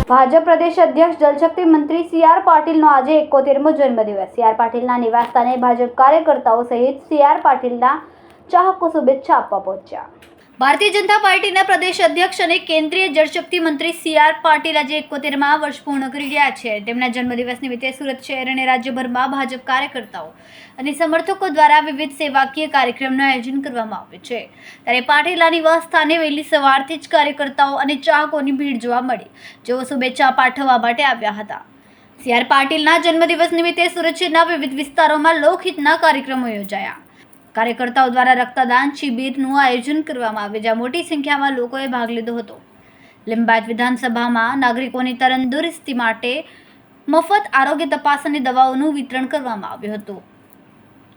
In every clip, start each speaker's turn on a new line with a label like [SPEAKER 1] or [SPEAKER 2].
[SPEAKER 1] ભાજપ પ્રદેશ અધ્યક્ષ જલશક્તિ મંત્રી સી.આર. પાટીલનો આજે 71મો જન્મદિવસ. સી.આર. પાટીલના નિવાસસ્થાને ભાજપ કાર્યકર્તાઓ સહિત સી.આર. પાટીલના ચાહકો શુભેચ્છા આપવા પહોંચ્યા. ભારતીય જનતા પાર્ટીના પ્રદેશ અધ્યક્ષ અને કેન્દ્રીય જળશક્તિ મંત્રી સી.આર. પાટીલ આજે 71મા વર્ષ પૂર્ણ કરી રહ્યા છે. તેમના જન્મદિવસ નિમિત્તે સુરત શહેર અને રાજ્યભરમાં ભાજપ કાર્યકર્તાઓ અને સમર્થકો દ્વારા વિવિધ સેવાકીય કાર્યક્રમનું આયોજન કરવામાં આવ્યું છે. ત્યારે પાટીલના નિવાસ સ્થાને વહેલી સવારથી જ કાર્યકર્તાઓ અને ચાહકોની ભીડ જોવા મળી, જેઓ શુભેચ્છા પાઠવવા માટે આવ્યા હતા. સી.આર. પાટીલના જન્મદિવસ નિમિત્તે સુરત શહેરના વિવિધ વિસ્તારોમાં લોકહિતના કાર્યક્રમો યોજાયા. કાર્યકર્તાઓ દ્વારા રક્તદાન શિબિરનું આયોજન કરવામાં આવ્યું, જ્યાં મોટી સંખ્યામાં લોકોએ ભાગ લીધો હતો. લિંબાયત વિધાનસભામાં નાગરિકોની તંદુરસ્તી માટે મફત આરોગ્ય તપાસ અને દવાઓનું વિતરણ કરવામાં આવ્યું હતું.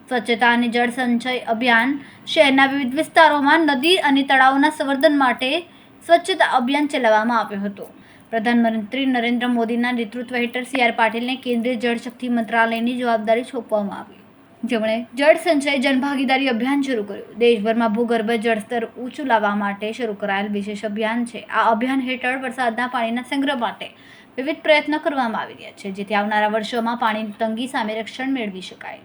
[SPEAKER 1] સ્વચ્છતા અને જળ સંચય અભિયાન. શહેરના વિવિધ વિસ્તારોમાં નદી અને તળાવોના સંવર્ધન માટે સ્વચ્છતા અભિયાન ચલાવવામાં આવ્યું હતું. પ્રધાનમંત્રી નરેન્દ્ર મોદીના નેતૃત્વ હેઠળ સી.આર. પાટીલને કેન્દ્રીય જળશક્તિ મંત્રાલયની જવાબદારી સોંપવામાં આવી, જેમણે જળ સંચય જનભાગીદારી અભિયાન શરૂ કર્યું. દેશભરમાં ભૂગર્ભ જળસ્તર ઊંચું લાવવા માટે શરૂ કરાયેલ વિશેષ અભિયાન છે. આ અભિયાન હેઠળ વરસાદના પાણીના સંગ્રહ માટે વિવિધ પ્રયત્નો કરવામાં આવી રહ્યા છે, જેથી આવનારા વર્ષોમાં પાણીની તંગી સામે રક્ષણ મેળવી શકાય.